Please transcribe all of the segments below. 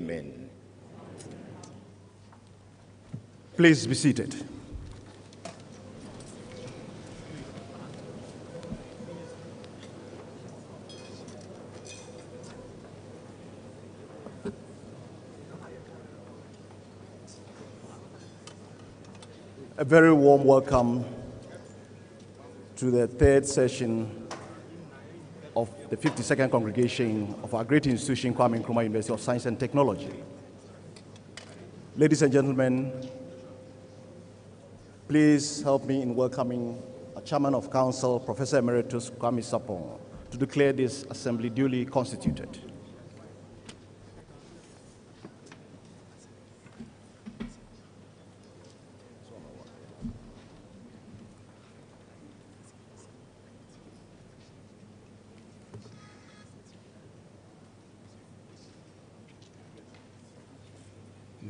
Amen. Please be seated. A very warm welcome to the third session of the 52nd congregation of our great institution, Kwame Nkrumah University of Science and Technology. Ladies and gentlemen, please help me in welcoming our Chairman of Council, Professor Emeritus Kwame Sapong, to declare this assembly duly constituted.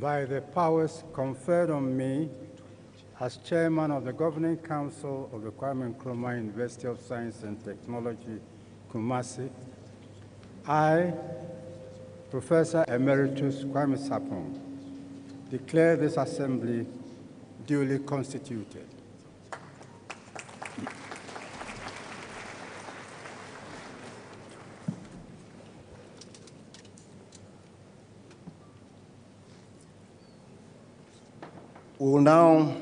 By the powers conferred on me as Chairman of the Governing Council of the Kwame Nkrumah University of Science and Technology, Kumasi, I, Professor Emeritus Kwame Sapong, declare this assembly duly constituted. We will now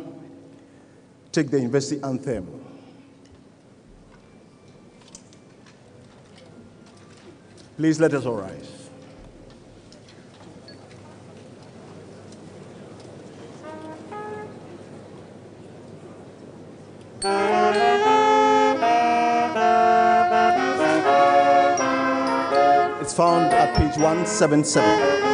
take the university anthem. Please let us all rise. It's found at page 177.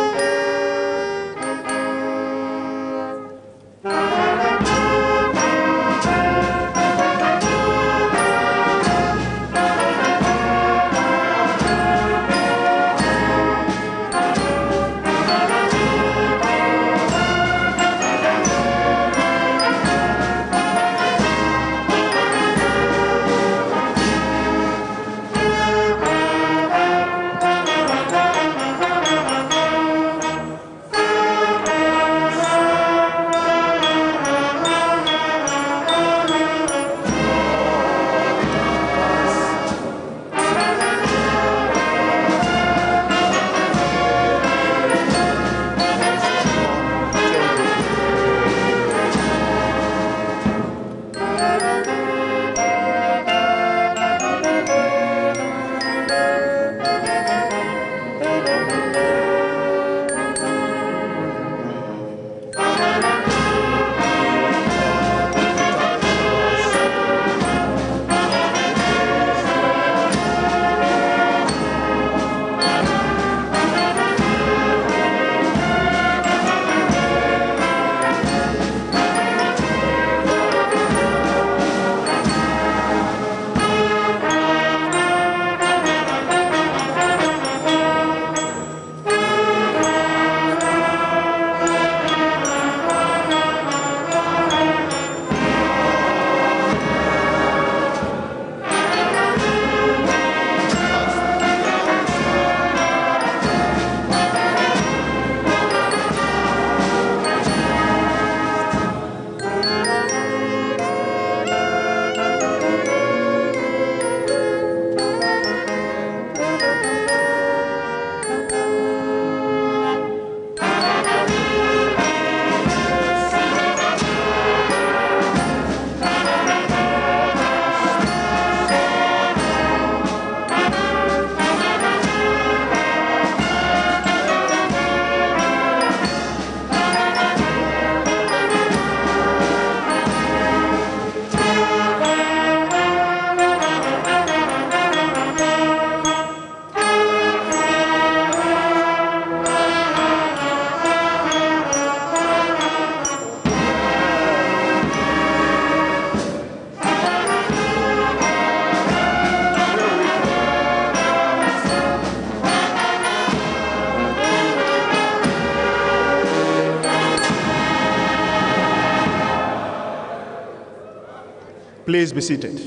Please be seated.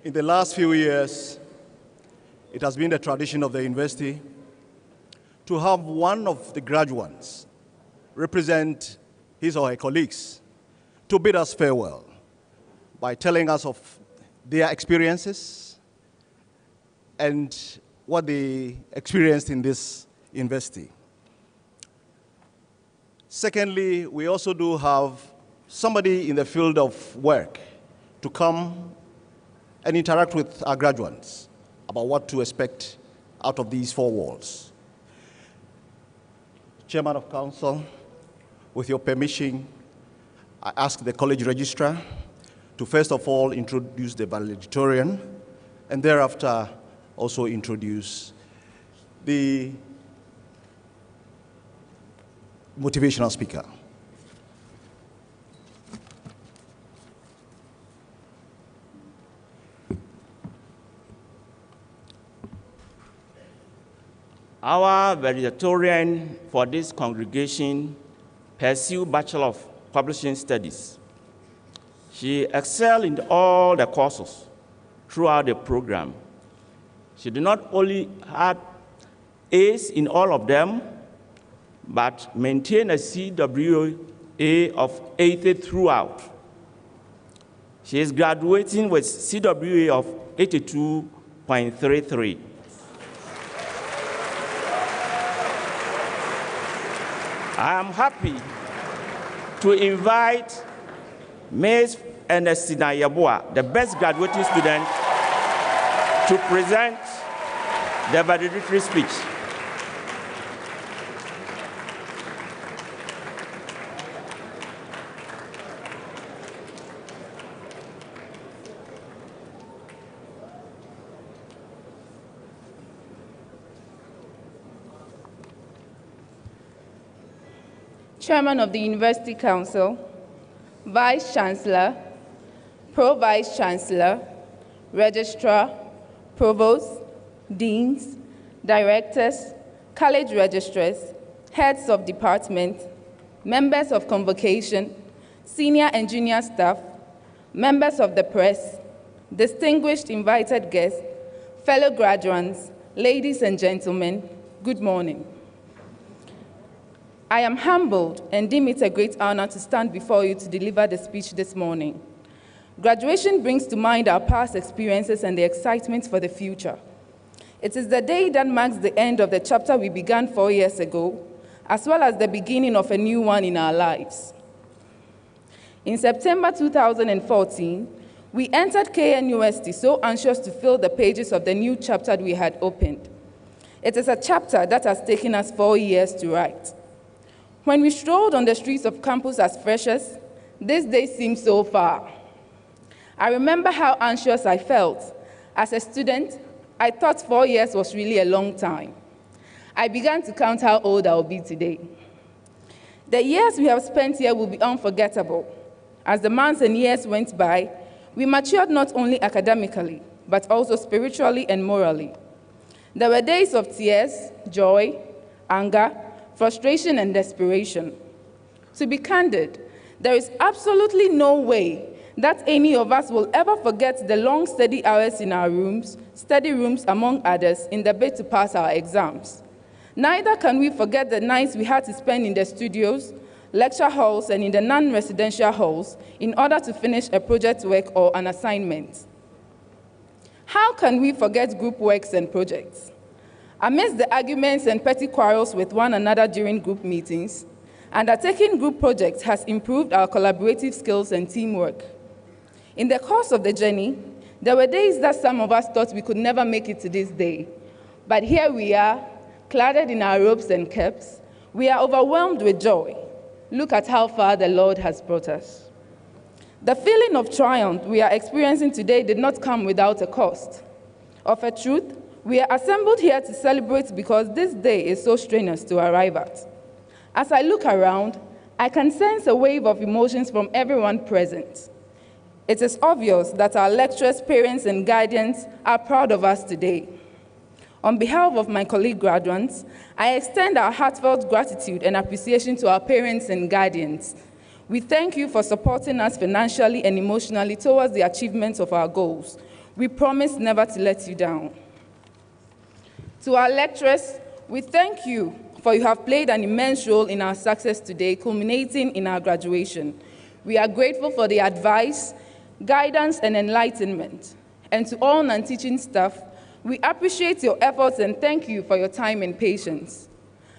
In the last few years, it has been the tradition of the university to have one of the graduates represent his or her colleagues to bid us farewell by telling us of their experiences and what they experienced in this university. Secondly, we also do have somebody in the field of work to come and interact with our graduates about what to expect out of these four walls. Chairman of Council, with your permission, I ask the college registrar to first of all introduce the valedictorian and thereafter also introduce the motivational speaker. Our valedictorian for this congregation pursued Bachelor of Publishing Studies. She excelled in all the courses throughout the program. She did not only have A's in all of them, but maintained a CWA of 80 throughout. She is graduating with CWA of 82.33. I am happy to invite Ms. Ernestina Yeboah, the best graduating student, to present the valedictory speech. Chairman of the University Council, Vice Chancellor, Pro-Vice Chancellor, Registrar, Provost, Deans, Directors, College Registrars, Heads of Department, Members of Convocation, Senior and Junior Staff, Members of the Press, distinguished invited guests, fellow graduates, ladies and gentlemen, good morning. I am humbled and deem it a great honor to stand before you to deliver the speech this morning. Graduation brings to mind our past experiences and the excitement for the future. It is the day that marks the end of the chapter we began 4 years ago, as well as the beginning of a new one in our lives. In September 2014, we entered KNUST so anxious to fill the pages of the new chapter we had opened. It is a chapter that has taken us 4 years to write. When we strolled on the streets of campus as freshers, this day seemed so far. I remember how anxious I felt. As a student, I thought 4 years was really a long time. I began to count how old I will be today. The years we have spent here will be unforgettable. As the months and years went by, we matured not only academically, but also spiritually and morally. There were days of tears, joy, anger, frustration, and desperation. To be candid, there is absolutely no way that any of us will ever forget the long, steady hours in our rooms, study rooms among others, in the bid to pass our exams. Neither can we forget the nights we had to spend in the studios, lecture halls, and in the non-residential halls in order to finish a project work or an assignment. How can we forget group works and projects? Amidst the arguments and petty quarrels with one another during group meetings, undertaking group projects has improved our collaborative skills and teamwork. In the course of the journey, there were days that some of us thought we could never make it to this day. But here we are, cladded in our robes and capes. We are overwhelmed with joy. Look at how far the Lord has brought us. The feeling of triumph we are experiencing today did not come without a cost. Of a truth, we are assembled here to celebrate because this day is so strenuous to arrive at. As I look around, I can sense a wave of emotions from everyone present. It is obvious that our lecturers, parents, and guardians are proud of us today. On behalf of my colleague graduates, I extend our heartfelt gratitude and appreciation to our parents and guardians. We thank you for supporting us financially and emotionally towards the achievement of our goals. We promise never to let you down. To our lecturers, we thank you for you have played an immense role in our success today, culminating in our graduation. We are grateful for the advice, guidance, and enlightenment. And to all non-teaching staff, we appreciate your efforts and thank you for your time and patience.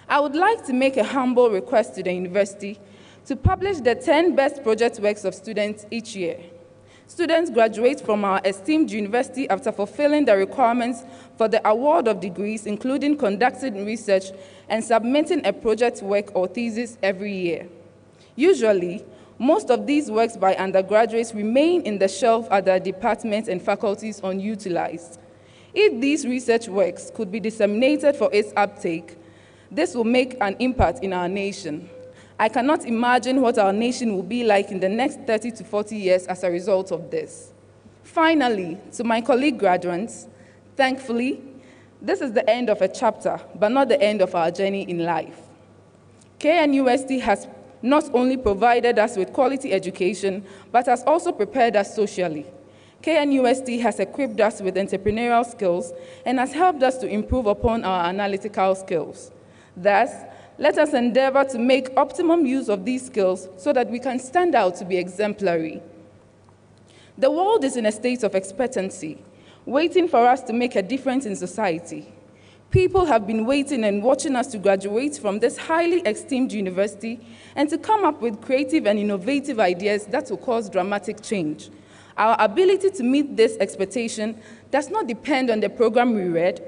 I would like to make a humble request to the university to publish the 10 best project works of students each year. Students graduate from our esteemed university after fulfilling the requirements for the award of degrees, including conducting research and submitting a project work or thesis every year. Usually, most of these works by undergraduates remain in the shelf at their departments and faculties unutilized. If these research works could be disseminated for its uptake, this will make an impact in our nation. I cannot imagine what our nation will be like in the next 30 to 40 years as a result of this. Finally, to my colleague graduates, thankfully, this is the end of a chapter, but not the end of our journey in life. KNUST has not only provided us with quality education, but has also prepared us socially. KNUST has equipped us with entrepreneurial skills and has helped us to improve upon our analytical skills. Thus, let us endeavor to make optimum use of these skills so that we can stand out to be exemplary. The world is in a state of expectancy, waiting for us to make a difference in society. People have been waiting and watching us to graduate from this highly esteemed university and to come up with creative and innovative ideas that will cause dramatic change. Our ability to meet this expectation does not depend on the program we read,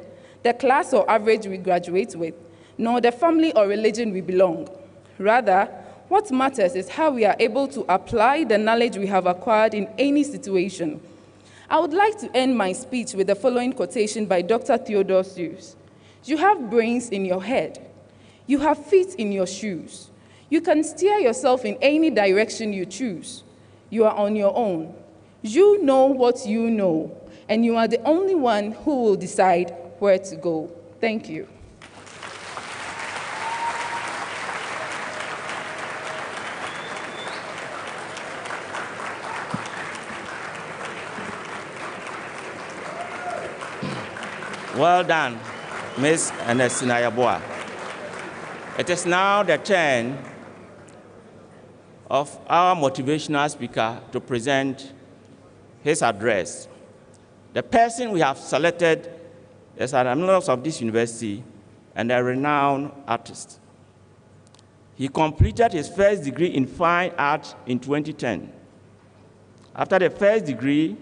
the class or average we graduate with, nor the family or religion we belong. Rather, what matters is how we are able to apply the knowledge we have acquired in any situation. I would like to end my speech with the following quotation by Dr. Theodore Seuss. You have brains in your head. You have feet in your shoes. You can steer yourself in any direction you choose. You are on your own. You know what you know, and you are the only one who will decide where to go. Thank you. Well done, Ms. Ernestina Yaboa. It is now the turn of our motivational speaker to present his address. The person we have selected is an alumnus of this university and a renowned artist. He completed his first degree in fine art in 2010. After the first degree,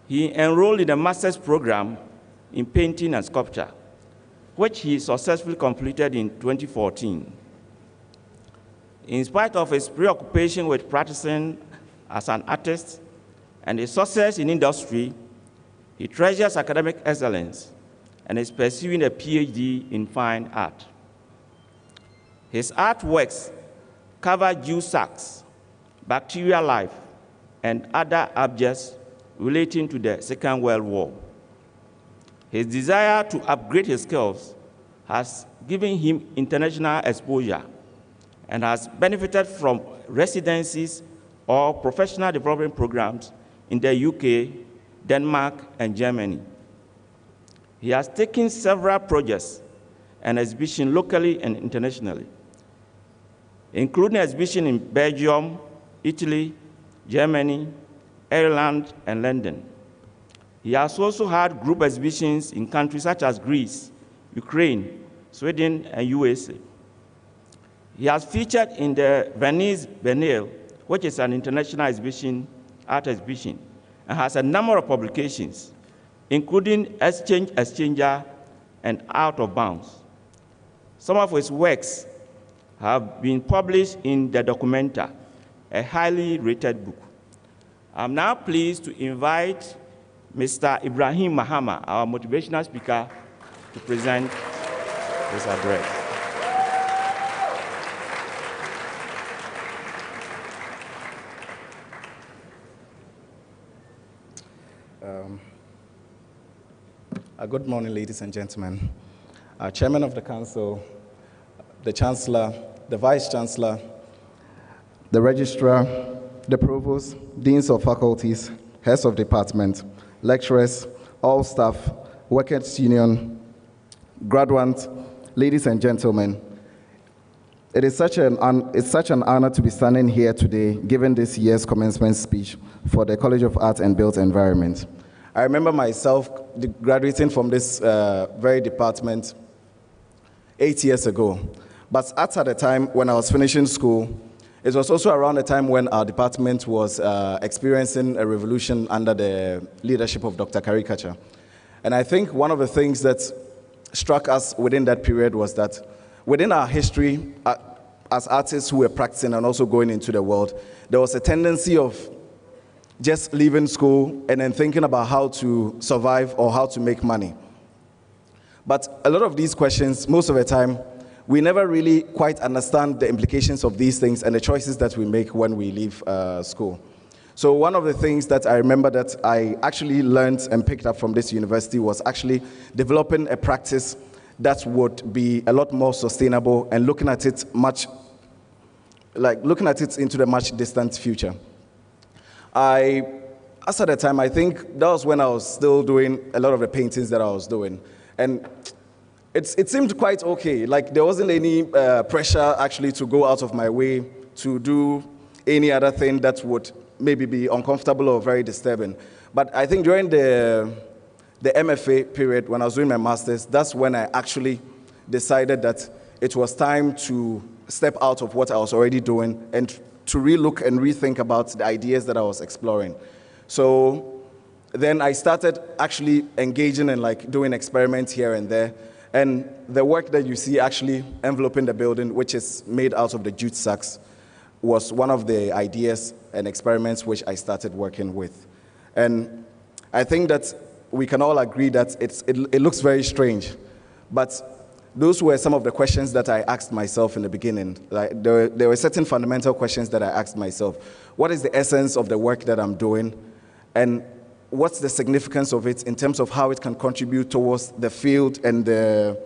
he enrolled in a master's program in painting and sculpture, which he successfully completed in 2014. In spite of his preoccupation with practicing as an artist and his success in industry, he treasures academic excellence and is pursuing a PhD in fine art. His artworks cover Jew sacks, bacterial life, and other objects relating to the Second World War. His desire to upgrade his skills has given him international exposure and has benefited from residencies or professional development programs in the UK, Denmark, and Germany. He has taken several projects and exhibitions locally and internationally, including exhibitions in Belgium, Italy, Germany, Ireland, and London. He has also had group exhibitions in countries such as Greece, Ukraine, Sweden, and USA. He has featured in the Venice Biennale, which is an international art exhibition, and has a number of publications, including Exchanger and Out of Bounds. Some of his works have been published in The Documenta, a highly rated book. I'm now pleased to invite Mr. Ibrahim Mahama, our motivational speaker, to present his address. Good morning, ladies and gentlemen. Chairman of the Council, the Chancellor, the Vice Chancellor, the Registrar, the Provost, Deans of Faculties, Heads of Department, lecturers, all staff, workers' union, graduates, ladies and gentlemen. It's such an honor to be standing here today, giving this year's commencement speech for the College of Art and Built Environment. I remember myself graduating from this very department 8 years ago. But at the time when I was finishing school, it was also around the time when our department was experiencing a revolution under the leadership of Dr. Karikacha. And I think one of the things that struck us within that period was that within our history, as artists who were practicing and also going into the world, there was a tendency of just leaving school and then thinking about how to survive or how to make money. But a lot of these questions, most of the time, we never really quite understand the implications of these things and the choices that we make when we leave school. So one of the things that I remember that I actually learned and picked up from this university was actually developing a practice that would be a lot more sustainable and looking at it into the much distant future. As at the time, I think that was when I was still doing a lot of the paintings that I was doing. And it seemed quite okay. Like there wasn't any pressure actually to go out of my way to do any other thing that would maybe be uncomfortable or very disturbing. But I think during the MFA period, when I was doing my master's, that's when I actually decided that it was time to step out of what I was already doing and to relook and rethink about the ideas that I was exploring. So then I started actually engaging in doing experiments here and there. And the work that you see actually enveloping the building, which is made out of the jute sacks, was one of the ideas and experiments which I started working with. And I think that we can all agree that it looks very strange, but those were some of the questions that I asked myself in the beginning. There were certain fundamental questions that I asked myself. What is the essence of the work that I'm doing? And what's the significance of it in terms of how it can contribute towards the field and the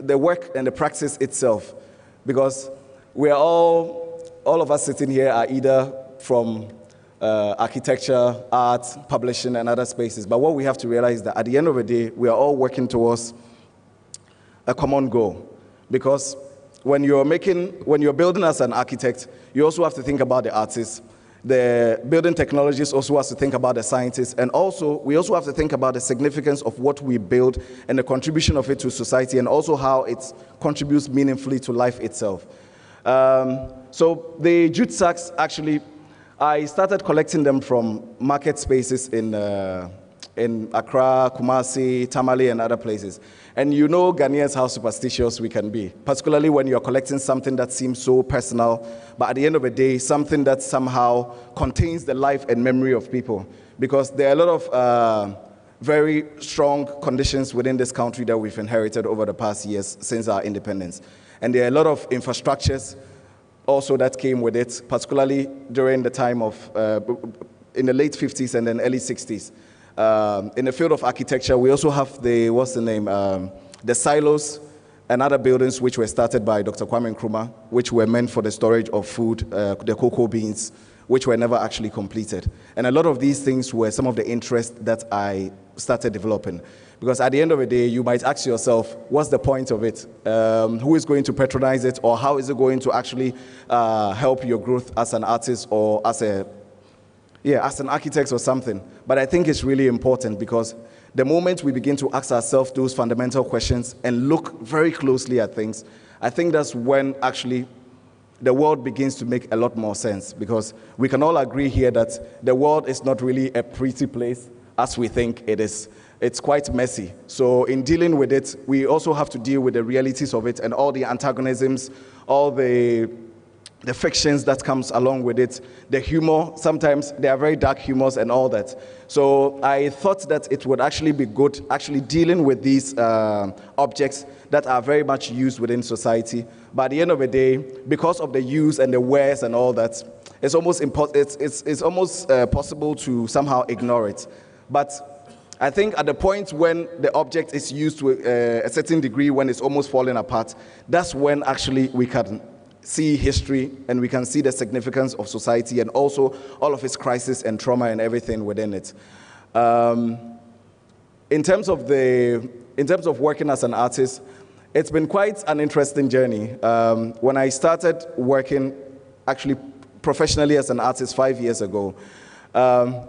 work and the practice itself? Because we're all of us sitting here are either from architecture, art, publishing, and other spaces. But what we have to realize is that at the end of the day, we are all working towards a common goal. Because when you're building as an architect, you also have to think about the artists. The building technologist also has to think about the scientists. And also, we also have to think about the significance of what we build and the contribution of it to society, and also how it contributes meaningfully to life itself. So the jute sacks, actually, I started collecting them from market spaces in Accra, Kumasi, Tamale, and other places. And you know Ghanaians how superstitious we can be, particularly when you're collecting something that seems so personal, but at the end of the day, something that somehow contains the life and memory of people. Because there are a lot of very strong conditions within this country that we've inherited over the past years since our independence. And there are a lot of infrastructures also that came with it, particularly during the time of, in the late 50s and then early 60s. In the field of architecture, we also have the silos and other buildings which were started by Dr. Kwame Nkrumah, which were meant for the storage of food, the cocoa beans, which were never actually completed. And a lot of these things were some of the interests that I started developing. Because at the end of the day, you might ask yourself, what's the point of it? Who is going to patronize it? Or how is it going to actually help your growth as an artist or as an architect or something? But I think it's really important, because the moment we begin to ask ourselves those fundamental questions and look very closely at things, I think that's when actually the world begins to make a lot more sense. Because we can all agree here that the world is not really a pretty place as we think it is. It's quite messy. So in dealing with it, we also have to deal with the realities of it and all the antagonisms, all the fictions that comes along with it, the humor. Sometimes there are very dark humors and all that. So I thought that it would actually be good actually dealing with these objects that are very much used within society. But at the end of the day, because of the use and the wears and all that, it's almost possible to somehow ignore it. But I think at the point when the object is used to a certain degree, when it's almost falling apart, that's when actually we can see history and we can see the significance of society and also all of its crisis and trauma and everything within it. In terms of working as an artist, it's been quite an interesting journey. When I started working actually professionally as an artist 5 years ago,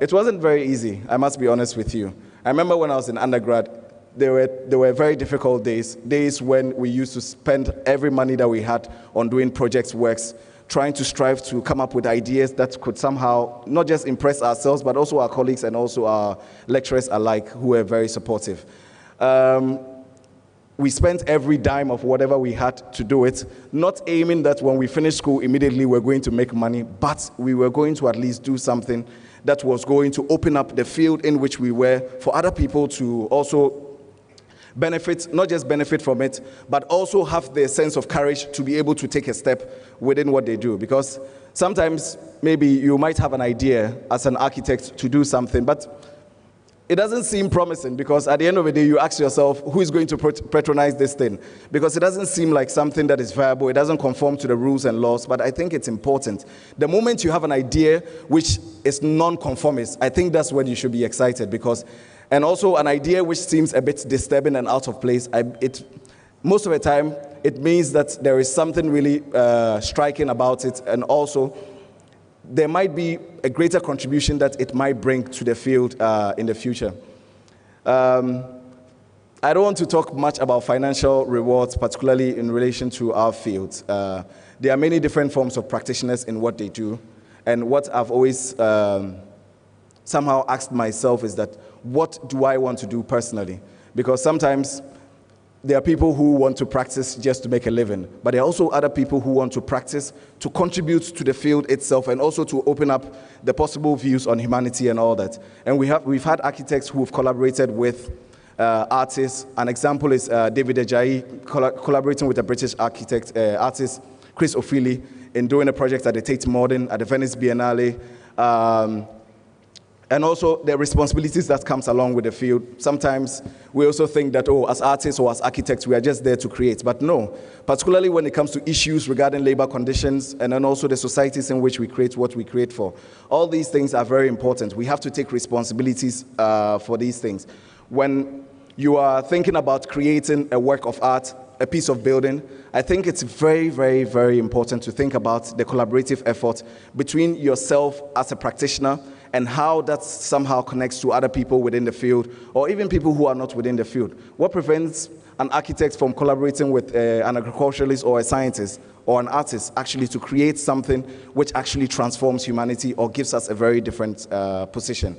it wasn't very easy, I must be honest with you. I remember when I was in undergrad, there were very difficult days when we used to spend every money that we had on doing project works, trying to strive to come up with ideas that could somehow not just impress ourselves, but also our colleagues and also our lecturers alike, who were very supportive. We spent every dime of whatever we had to do it, not aiming that when we finished school immediately we're going to make money, but we were going to at least do something that was going to open up the field in which we were for other people to also benefit, not just benefit from it, but also have the sense of courage to be able to take a step within what they do. Because sometimes maybe you might have an idea as an architect to do something, but it doesn't seem promising, because at the end of the day, you ask yourself, who is going to patronize this thing? Because it doesn't seem like something that is viable. It doesn't conform to the rules and laws, but I think it's important. The moment you have an idea which is non-conformist, I think that's when you should be excited, because, and also an idea which seems a bit disturbing and out of place, most of the time, it means that there is something really striking about it, and also there might be a greater contribution that it might bring to the field in the future. I don't want to talk much about financial rewards, particularly in relation to our field. There are many different forms of practitioners in what they do, and what I've always somehow asked myself is that, what do I want to do personally? Because sometimes there are people who want to practice just to make a living, but there are also other people who want to practice to contribute to the field itself and also to open up the possible views on humanity and all that. And we've had architects who have collaborated with artists. An example is David Ajayi collaborating with a British artist, Chris Ofili, in doing a project at the Tate Modern, at the Venice Biennale, and also the responsibilities that comes along with the field. Sometimes we also think that, oh, as artists or as architects, we are just there to create. But no, particularly when it comes to issues regarding labor conditions and then also the societies in which we create what we create for. All these things are very important. We have to take responsibilities for these things. When you are thinking about creating a work of art, a piece of building, I think it's very, very, very important to think about the collaborative effort between yourself as a practitioner and how that somehow connects to other people within the field, or even people who are not within the field. What prevents an architect from collaborating with an agriculturalist or a scientist or an artist actually to create something which actually transforms humanity or gives us a very different position?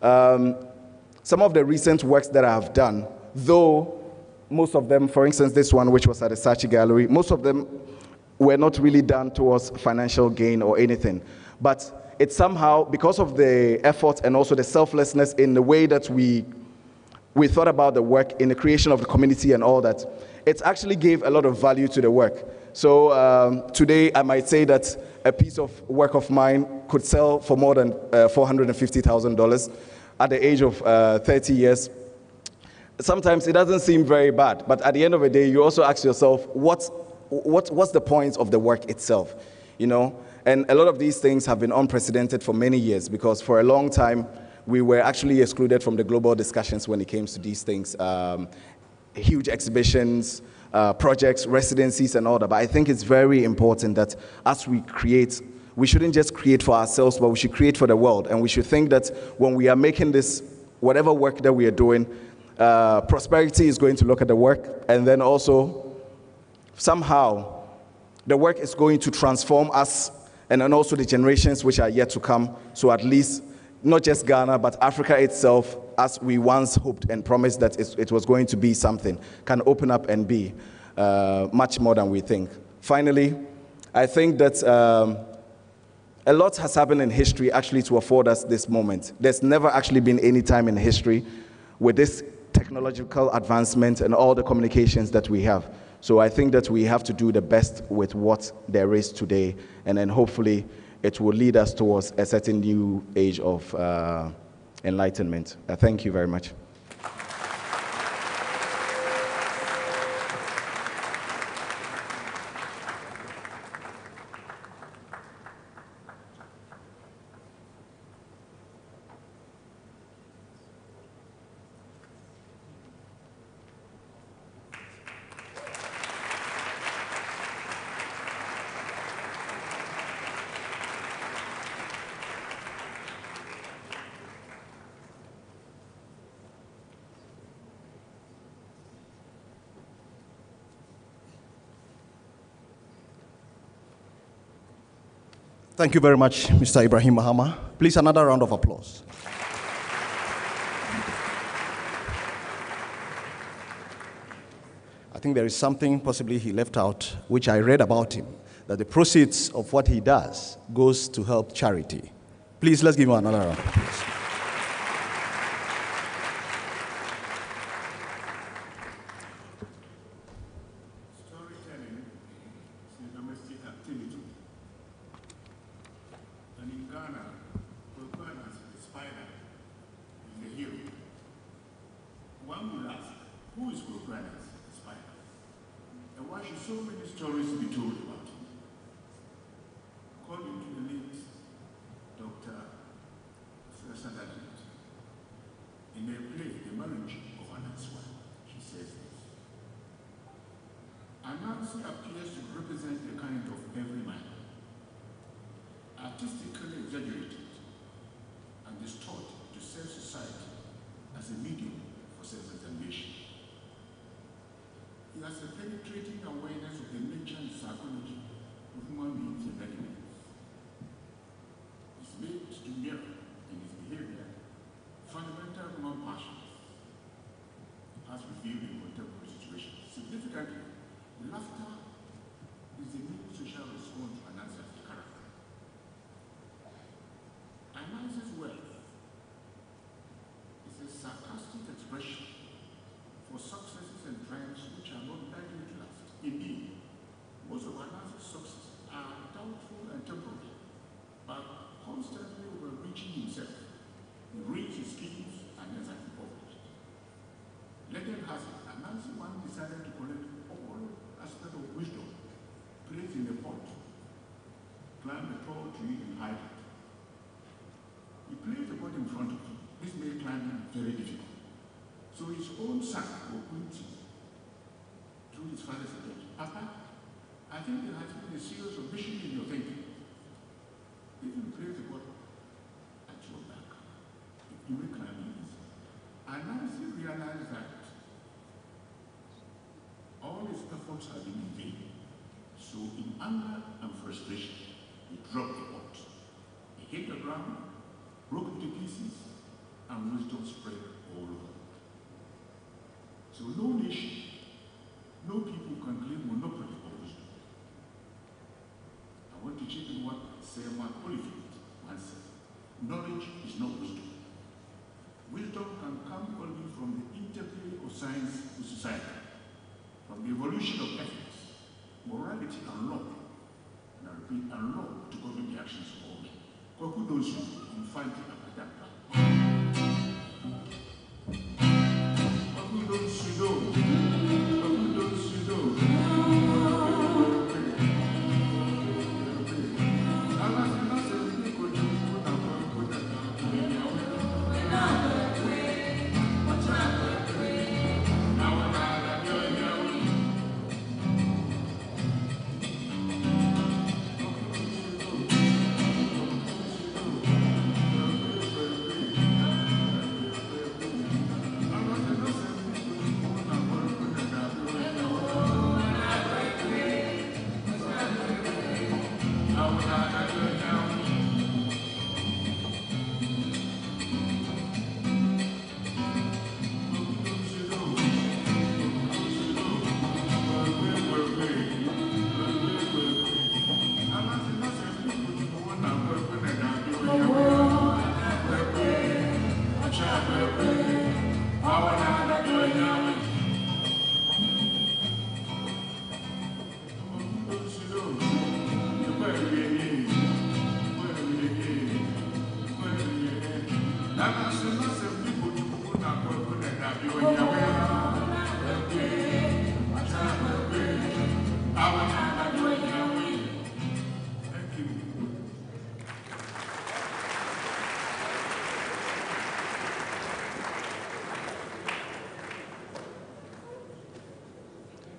Some of the recent works that I have done, though most of them, for instance, this one, which was at the Saatchi Gallery, most of them were not really done towards financial gain or anything. But it's somehow, because of the effort and also the selflessness in the way that we thought about the work in the creation of the community and all that, it actually gave a lot of value to the work. So today I might say that a piece of work of mine could sell for more than $450,000 at the age of 30 years. Sometimes it doesn't seem very bad, but at the end of the day, you also ask yourself, what's the point of the work itself, you know? And a lot of these things have been unprecedented for many years, because for a long time, we were actually excluded from the global discussions when it came to these things. Huge exhibitions, projects, residencies, and all that. But I think it's very important that as we create, we shouldn't just create for ourselves, but we should create for the world. And we should think that when we are making this, whatever work that we are doing, prosperity is going to look at the work, and then also somehow the work is going to transform us and then also the generations which are yet to come. So at least not just Ghana, but Africa itself, as we once hoped and promised that it was going to be something, can open up and be much more than we think. Finally, I think that a lot has happened in history actually to afford us this moment. There's never actually been any time in history with this technological advancement and all the communications that we have. So I think that we have to do the best with what there is today, and then hopefully it will lead us towards a certain new age of enlightenment. Thank you very much. Thank you very much, Mr. Ibrahim Mahama. Please, another round of applause. I think there is something possibly he left out, which I read about him, that the proceeds of what he does goes to help charity. Please, let's give him another round of applause. Storytelling is a domestic activity. And in Ghana, Provost, the spider, is the hero. One would ask, who is Provost, the spider? And why should so many stories be told about him? According to the late Dr. Sadadit, in their play, The Marriage of Anansi, she says this. Anansi appears to represent the kind of everyman, artistically exaggerated and distorted to serve society as a medium for self-examination. He has a penetrating awareness of the nature and psychology of human beings and animals. He's made to mirror in his behavior fundamental human passions as revealed in contemporary situations. Significantly, laughter is the new social response to Anansi's character. Anansi's wealth is a sarcastic expression for successes and triumphs which are not likely to last. Indeed, most of Anansi's successes are doubtful and temporary, but constantly overreaching himself. He reads his schemes and ends up impoverished. Legend has it, Anansi once decided to collect all aspects of wisdom, placed in a pot, climb a tall tree and hide it. He placed the pot in front of him. This made climbing very difficult. So his own son, Okunti, through his father's suggestion, Papa, I think there has been a series of missions in your thinking. If you place the pot at your back, you will climb easy. Anansi realized that all his efforts had been in vain. So in anger and frustration, he dropped the pot. He hit the ground, broke into pieces, and wisdom spread all over. So no nation, no people can claim monopoly of wisdom. I want to check in what Ceremonial once said. Knowledge is not wisdom. Wisdom can come only from the interplay of science with society, from the evolution of ethics, morality, and law. And I repeat, and law to govern the actions of all men. Kwaku Dosu, Infante Apadaka. Kwaku Dosu, Kwaku Dosu,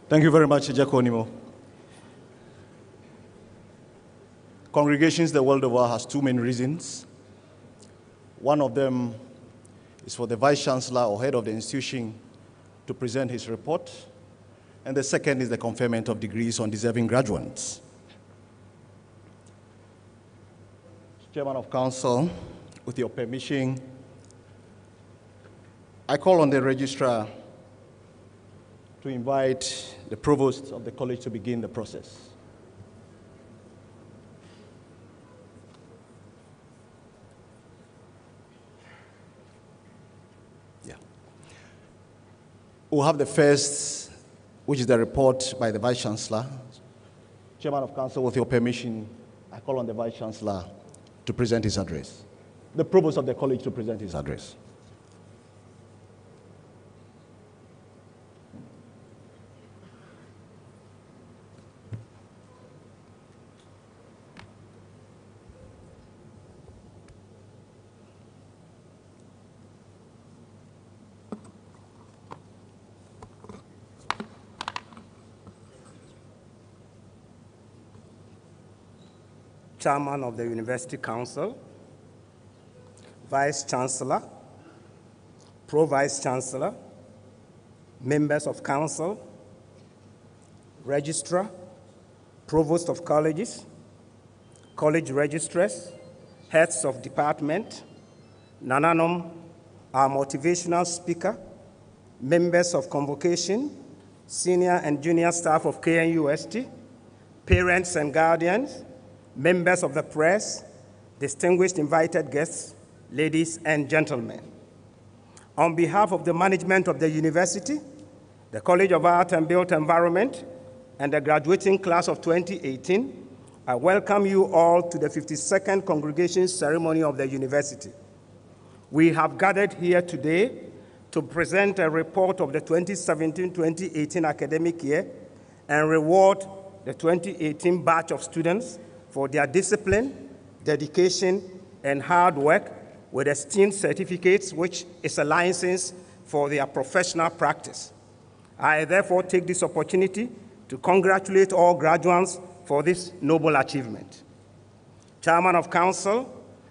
Thank you very much, Jakonimo. Congregations the world over has two main reasons. One of them is for the Vice-Chancellor or head of the institution to present his report, and the second is the conferment of degrees on deserving graduates. Chairman of Council, with your permission, I call on the registrar to invite the provost of the college to begin the process. Yeah. We'll have the first, which is the report by the Vice-Chancellor. Chairman of Council, with your permission, I call on the Vice-Chancellor to present his address. The Provost of the college to present his address. Chairman of the University Council, Vice Chancellor, Pro-Vice Chancellor, members of Council, Registrar, Provost of Colleges, College Registrars, Heads of Department, Nananom, our motivational speaker, members of Convocation, senior and junior staff of KNUST, parents and guardians, members of the press, distinguished invited guests, ladies and gentlemen. On behalf of the management of the university, the College of Art and Built Environment, and the graduating class of 2018, I welcome you all to the 52nd Congregation Ceremony of the university. We have gathered here today to present a report of the 2017-2018 academic year and reward the 2018 batch of students for their discipline, dedication, and hard work with esteemed certificates, which is a license for their professional practice. I therefore take this opportunity to congratulate all graduates for this noble achievement. Chairman of Council,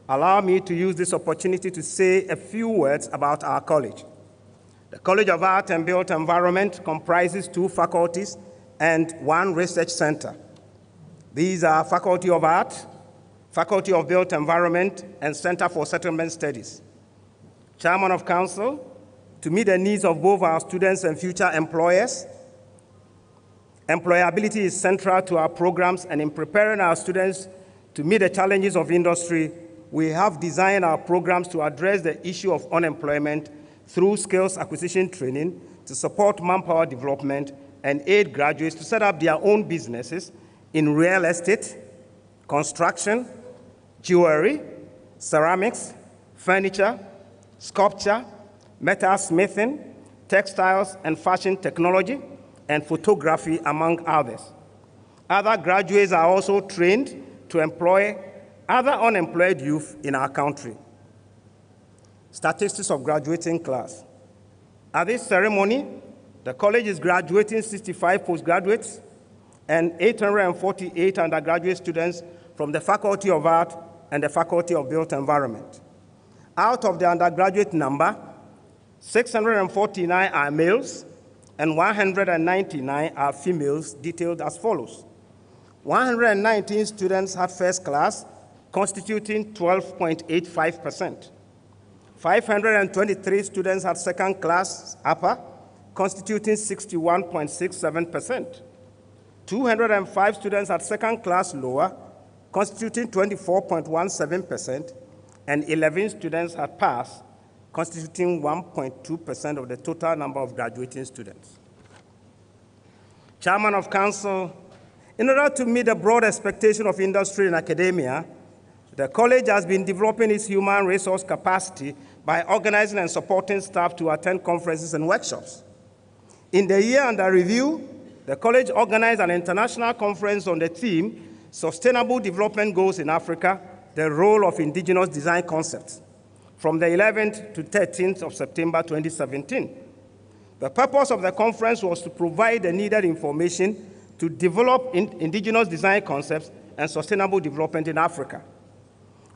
allow me to use this opportunity to say a few words about our college. The College of Art and Built Environment comprises 2 faculties and 1 research center. These are Faculty of Art, Faculty of Built Environment, and Center for Settlement Studies. Chairman of Council, to meet the needs of both our students and future employers, employability is central to our programs, and in preparing our students to meet the challenges of industry, we have designed our programs to address the issue of unemployment through skills acquisition training to support manpower development and aid graduates to set up their own businesses in real estate, construction, jewelry, ceramics, furniture, sculpture, metalsmithing, textiles and fashion technology, and photography, among others. Other graduates are also trained to employ other unemployed youth in our country. Statistics of graduating class. At this ceremony, the college is graduating 65 postgraduates and 848 undergraduate students from the Faculty of Art and the Faculty of Built Environment. Out of the undergraduate number, 649 are males and 199 are females, detailed as follows. 119 students had first class, constituting 12.85%. 523 students had second class upper, constituting 61.67%. 205 students had second class lower, constituting 24.17%, and 11 students had passed, constituting 1.2% of the total number of graduating students. Chairman of Council, in order to meet the broad expectation of industry and academia, the college has been developing its human resource capacity by organizing and supporting staff to attend conferences and workshops. In the year under review, the college organized an international conference on the theme, Sustainable Development Goals in Africa, the Role of Indigenous Design Concepts, from the 11th to 13th of September 2017. The purpose of the conference was to provide the needed information to develop indigenous design concepts and sustainable development in Africa.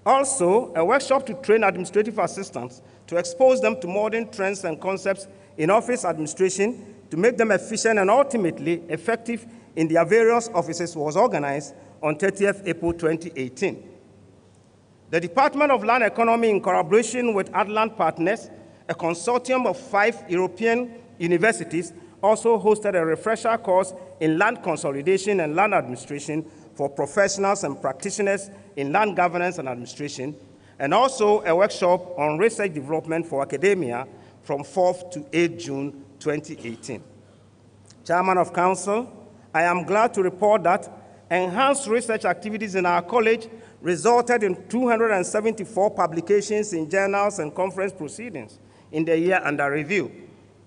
Also, a workshop to train administrative assistants to expose them to modern trends and concepts in office administration to make them efficient and ultimately effective in their various offices was organized on 30th April 2018. The Department of Land Economy, in collaboration with Atlant Partners, a consortium of 5 European universities, also hosted a refresher course in land consolidation and land administration for professionals and practitioners in land governance and administration, and also a workshop on research development for academia from 4th to 8th June 2018. Chairman of Council, I am glad to report that enhanced research activities in our college resulted in 274 publications in journals and conference proceedings in the year under review,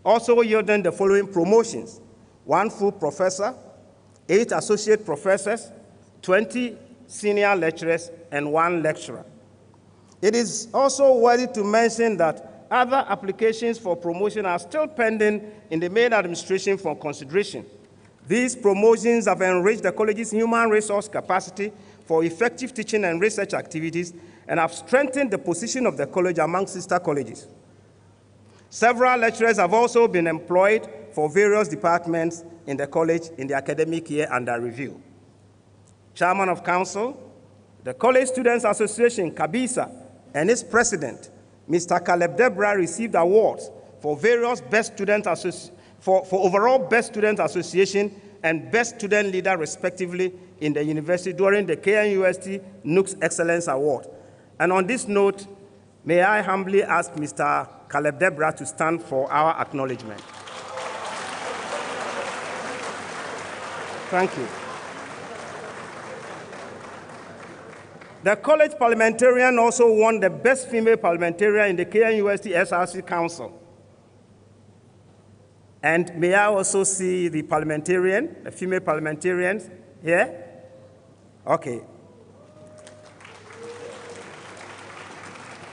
also yielding the following promotions: 1 full professor, 8 associate professors, 20 senior lecturers, and 1 lecturer. It is also worthy to mention that other applications for promotion are still pending in the main administration for consideration. These promotions have enriched the college's human resource capacity for effective teaching and research activities and have strengthened the position of the college among sister colleges. Several lecturers have also been employed for various departments in the college in the academic year under review. Chairman of Council, the College Students Association, KABISA, and its president, Mr. Caleb Debra, received awards for various Best Student for overall Best Student Association and Best Student Leader, respectively, in the university during the KNUST-TEK Excellence Award. And on this note, may I humbly ask Mr. Caleb Debra to stand for our acknowledgement. Thank you. The college parliamentarian also won the Best Female Parliamentarian in the KNUST SRC Council. And may I also see the parliamentarian, the female parliamentarians here? Okay.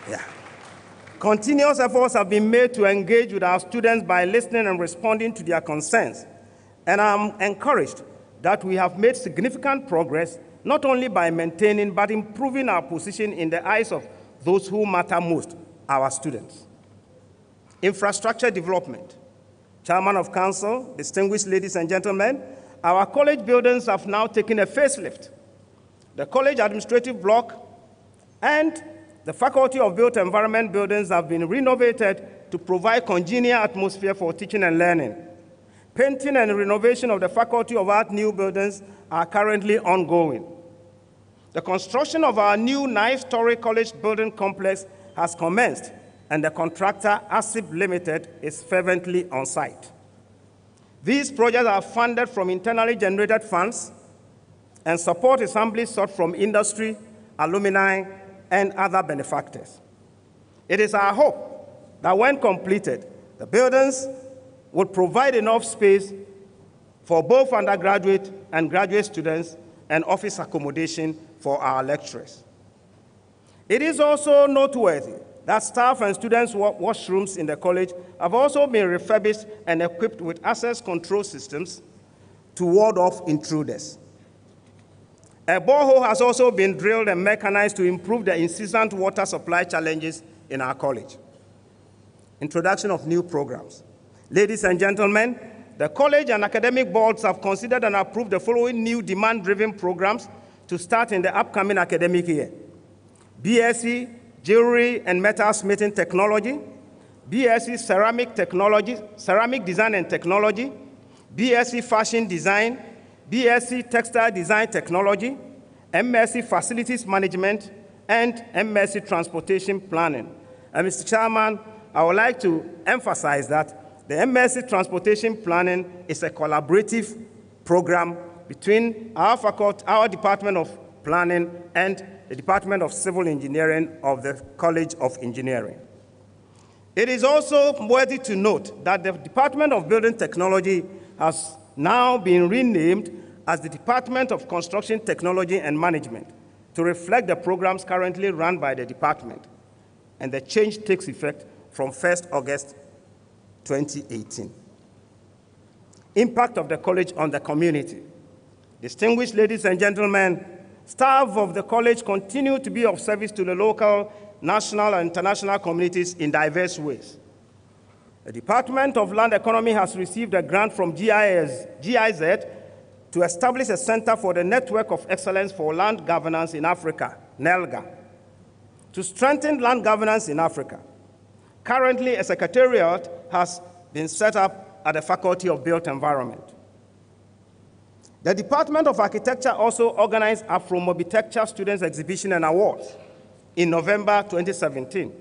Yeah. Continuous efforts have been made to engage with our students by listening and responding to their concerns. And I'm encouraged that we have made significant progress, not only by maintaining, but improving our position in the eyes of those who matter most, our students. Infrastructure development. Chairman of Council, distinguished ladies and gentlemen, our college buildings have now taken a facelift. The college administrative block and the Faculty of Built Environment buildings have been renovated to provide congenial atmosphere for teaching and learning. Painting and renovation of the Faculty of Art new buildings are currently ongoing. The construction of our new 9-story college building complex has commenced, and the contractor, ASIP Limited, is fervently on site. These projects are funded from internally generated funds, and support is humbly sought from industry, alumni, and other benefactors. It is our hope that when completed, the buildings would provide enough space for both undergraduate and graduate students and office accommodation for our lecturers. It is also noteworthy that staff and students' washrooms in the college have also been refurbished and equipped with access control systems to ward off intruders. A borehole has also been drilled and mechanized to improve the incessant water supply challenges in our college. Introduction of new programs. Ladies and gentlemen, the college and academic boards have considered and approved the following new demand-driven programs to start in the upcoming academic year: BSc Jewelry and Metal Smithing Technology, BSc Ceramic Design and Technology, BSc Fashion Design, BSc Textile Design Technology, MSc Facilities Management, and MSc Transportation Planning. And Mr. Chairman, I would like to emphasize that the MSc Transportation Planning is a collaborative program between our faculty, our Department of Planning, and the Department of Civil Engineering of the College of Engineering. It is also worthy to note that the Department of Building Technology has now been renamed as the Department of Construction Technology and Management to reflect the programs currently run by the department, and the change takes effect from 1st August 2018. Impact of the college on the community. Distinguished ladies and gentlemen, staff of the college continue to be of service to the local, national, and international communities in diverse ways. The Department of Land Economy has received a grant from GIZ to establish a Center for the Network of Excellence for Land Governance in Africa, NELGA. to strengthen land governance in Africa. Currently, a secretariat has been set up at the Faculty of Built Environment. The Department of Architecture also organized Afro-Mobitecture Students Exhibition and Awards in November 2017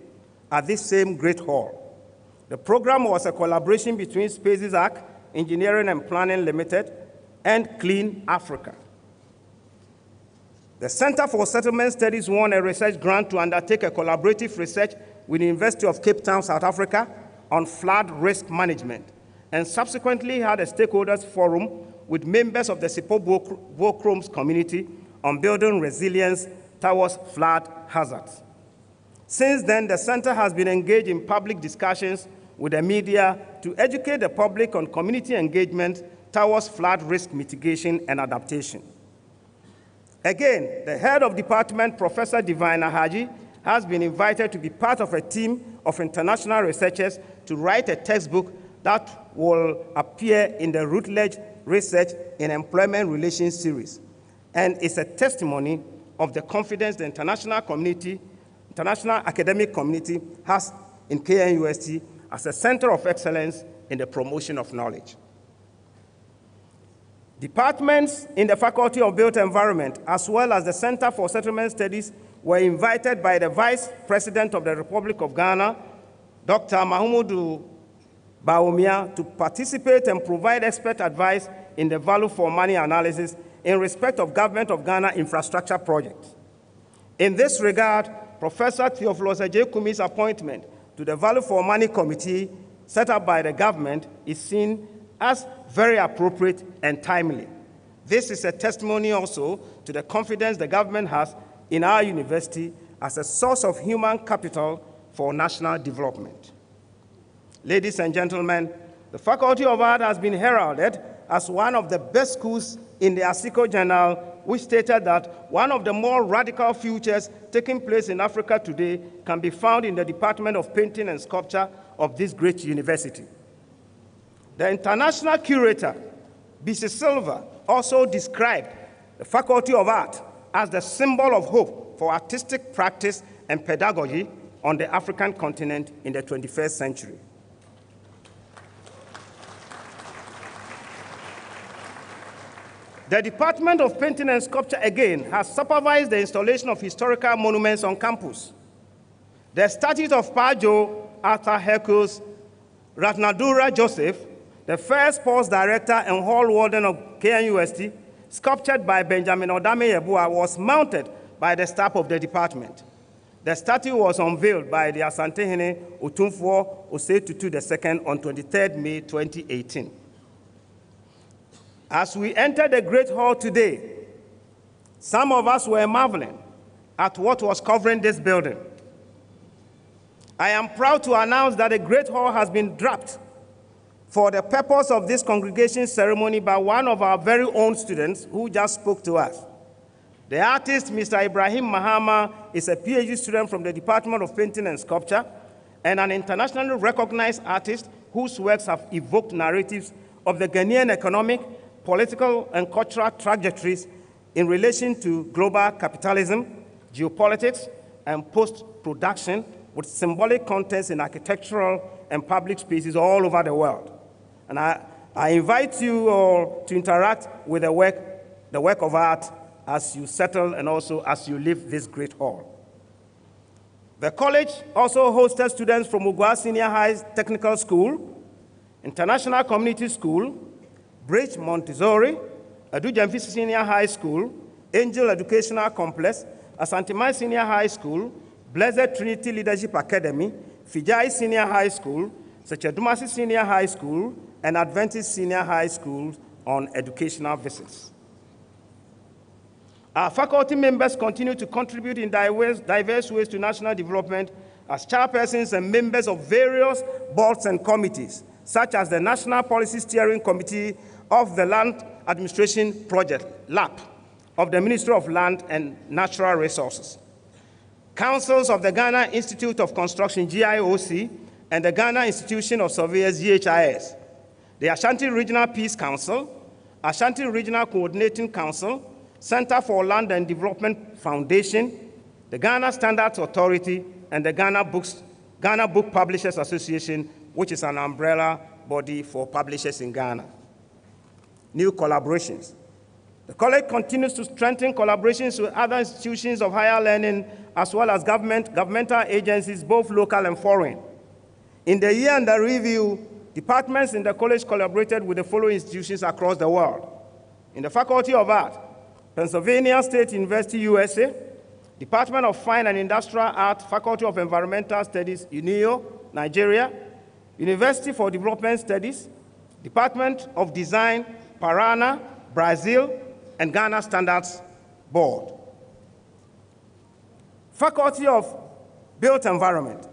at this same Great Hall. The program was a collaboration between Spaces Arc, Engineering and Planning Limited, and Clean Africa. The Center for Settlement Studies won a research grant to undertake a collaborative research with the University of Cape Town, South Africa, on flood risk management, and subsequently had a stakeholders forum with members of the Sipho-Bokroms community on building resilience towards flood hazards. Since then, the center has been engaged in public discussions with the media to educate the public on community engagement towards flood risk mitigation and adaptation. Again, the head of department, Professor Divina Haji, has been invited to be part of a team of international researchers to write a textbook that will appear in the Routledge Research in Employment Relations series, and is a testimony of the confidence the international academic community has in KNUST as a center of excellence in the promotion of knowledge. Departments in the Faculty of Built Environment, as well as the Center for Settlement Studies, were invited by the Vice President of the Republic of Ghana, Dr. Mahmoudou Bawumia, to participate and provide expert advice in the value for money analysis in respect of Government of Ghana infrastructure projects. In this regard, Professor Theophilus Ajay-Kumi's appointment to the Value for Money Committee set up by the government is seen as very appropriate and timely. This is a testimony also to the confidence the government has in our university as a source of human capital for national development. Ladies and gentlemen, the Faculty of Art has been heralded as one of the best schools in the ASICO Journal, which stated that one of the more radical futures taking place in Africa today can be found in the Department of Painting and Sculpture of this great university. The international curator, B.C. Silva, also described the Faculty of Art as the symbol of hope for artistic practice and pedagogy on the African continent in the 21st century. The Department of Painting and Sculpture, again, has supervised the installation of historical monuments on campus. The statues of Pajo, Arthur Hercules, Ratnadura Joseph, the first sports director and hall warden of KNUST, sculptured by Benjamin Odame Yebua, was mounted by the staff of the department. The statue was unveiled by the Asantehene Otumfuo Osei Tutu II on 23rd May 2018. As we entered the Great Hall today, some of us were marveling at what was covering this building. I am proud to announce that the Great Hall has been draped for the purpose of this congregation ceremony by one of our very own students who just spoke to us. The artist, Mr. Ibrahim Mahama, is a PhD student from the Department of Painting and Sculpture and an internationally recognized artist whose works have evoked narratives of the Ghanaian economic, political, and cultural trajectories in relation to global capitalism, geopolitics, and post-production with symbolic contents in architectural and public spaces all over the world. And I invite you all to interact with the work of art as you settle and also as you leave this great hall. The college also hosted students from Ugwa Senior High Technical School, International Community School, Bridge Montessori, Adujamfi Senior High School, Angel Educational Complex, Asantemai Senior High School, Blessed Trinity Leadership Academy, Fijai Senior High School, Sechedumasi Senior High School, and Adventist Senior High School on educational visits. Our faculty members continue to contribute in diverse ways to national development as chairpersons and members of various boards and committees, such as the National Policy Steering Committee of the Land Administration Project, LAP, of the Ministry of Land and Natural Resources, councils of the Ghana Institute of Construction, GIOC, and the Ghana Institution of Surveyors, GHIS, the Ashanti Regional Peace Council, Ashanti Regional Coordinating Council, Center for Land and Development Foundation, the Ghana Standards Authority, and the Ghana Book Publishers Association, which is an umbrella body for publishers in Ghana. New collaborations. The college continues to strengthen collaborations with other institutions of higher learning, as well as governmental agencies, both local and foreign. In the year under review, departments in the college collaborated with the following institutions across the world. In the Faculty of Art, Pennsylvania State University, USA, Department of Fine and Industrial Art, Faculty of Environmental Studies, UNIO, Nigeria, University for Development Studies, Department of Design, Parana, Brazil, and Ghana Standards Board. Faculty of Built Environment,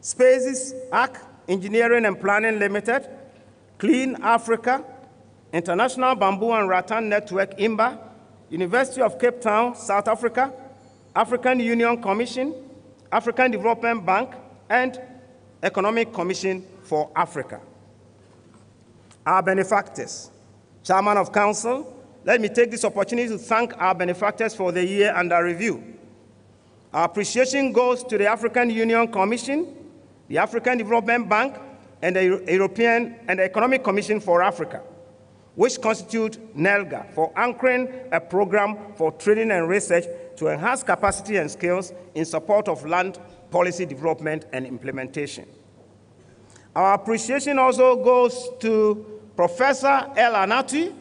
Spaces, ARC, Engineering and Planning Limited, Clean Africa, International Bamboo and Rattan Network, IMBA, University of Cape Town, South Africa, African Union Commission, African Development Bank, and Economic Commission for Africa. Our benefactors, Chairman of Council, let me take this opportunity to thank our benefactors for the year under review. Our appreciation goes to the African Union Commission, the African Development Bank, and the European and the Economic Commission for Africa, which constitute NELGA, for anchoring a program for training and research to enhance capacity and skills in support of land policy development and implementation. Our appreciation also goes to Professor El Anati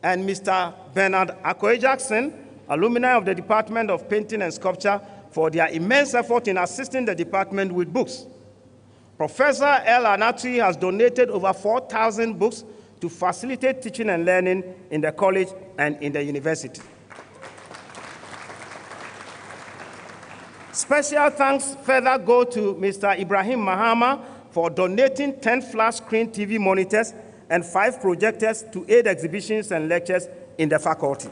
and Mr. Bernard Akoe-Jackson, alumni of the Department of Painting and Sculpture, for their immense effort in assisting the department with books. Professor El Anati has donated over 4,000 books to facilitate teaching and learning in the college and in the university. Special thanks further go to Mr. Ibrahim Mahama for donating 10 flat-screen TV monitors and 5 projectors to aid exhibitions and lectures in the faculty.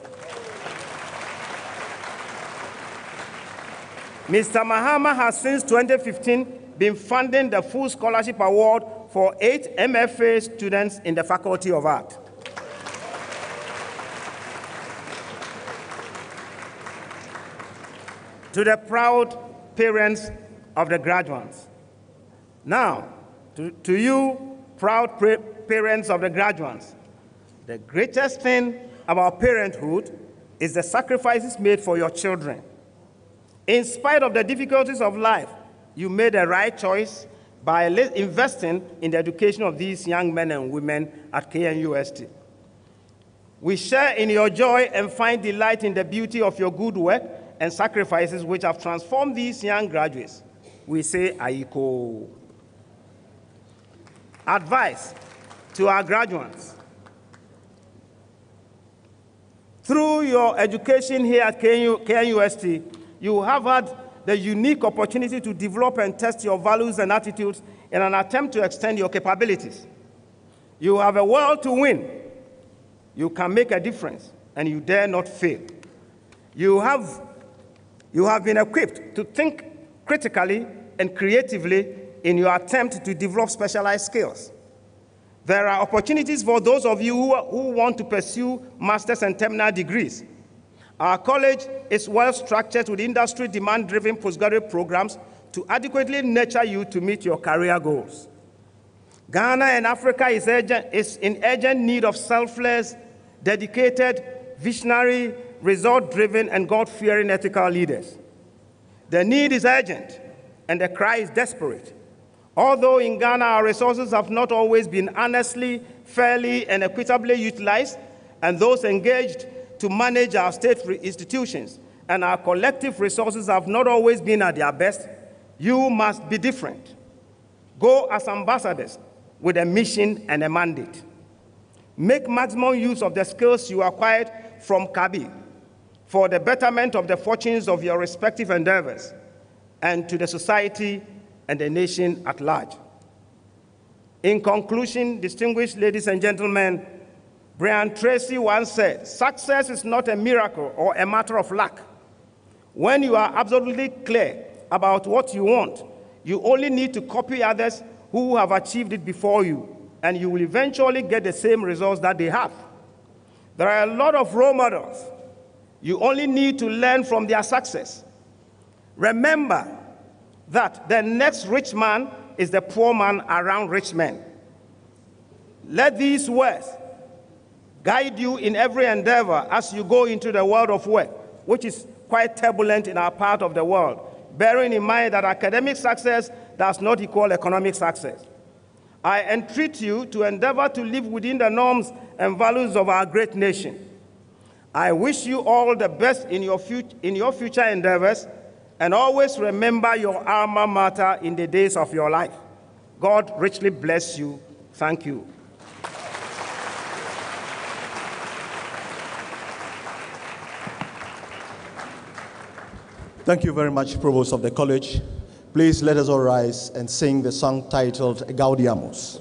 Mr. Mahama has since 2015 been funding the full scholarship award for 8 MFA students in the Faculty of Art. To the proud parents of the graduates. Now, to you, proud parents of the graduates, the greatest thing about parenthood is the sacrifices made for your children. In spite of the difficulties of life, you made the right choice by investing in the education of these young men and women at KNUST. We share in your joy and find delight in the beauty of your good work and sacrifices which have transformed these young graduates. We say, Aiko. Advice to our graduates. Through your education here at KNUST, you have had the unique opportunity to develop and test your values and attitudes in an attempt to extend your capabilities. You have a world to win. You can make a difference, and you dare not fail. You have been equipped to think critically and creatively in your attempt to develop specialized skills. There are opportunities for those of you who want to pursue master's and terminal degrees. Our college is well structured with industry demand-driven postgraduate programs to adequately nurture you to meet your career goals. Ghana and Africa is in urgent need of selfless, dedicated, visionary, result-driven, and God-fearing ethical leaders. The need is urgent, and the cry is desperate. Although in Ghana our resources have not always been honestly, fairly, and equitably utilized, and those engaged to manage our state institutions and our collective resources have not always been at their best, you must be different. Go as ambassadors with a mission and a mandate. Make maximum use of the skills you acquired from Kabi for the betterment of the fortunes of your respective endeavors and to the society and the nation at large. In conclusion, distinguished ladies and gentlemen, Brian Tracy once said, "Success is not a miracle or a matter of luck. When you are absolutely clear about what you want, you only need to copy others who have achieved it before you, and you will eventually get the same results that they have. There are a lot of role models. You only need to learn from their success. Remember that the next rich man is the poor man around rich men. Let these words guide you in every endeavor as you go into the world of work, which is quite turbulent in our part of the world, bearing in mind that academic success does not equal economic success. I entreat you to endeavor to live within the norms and values of our great nation. I wish you all the best in your future endeavors, and always remember your alma mater in the days of your life. God richly bless you. Thank you. Thank you very much, Provost of the College. Please let us all rise and sing the song titled Gaudiamus.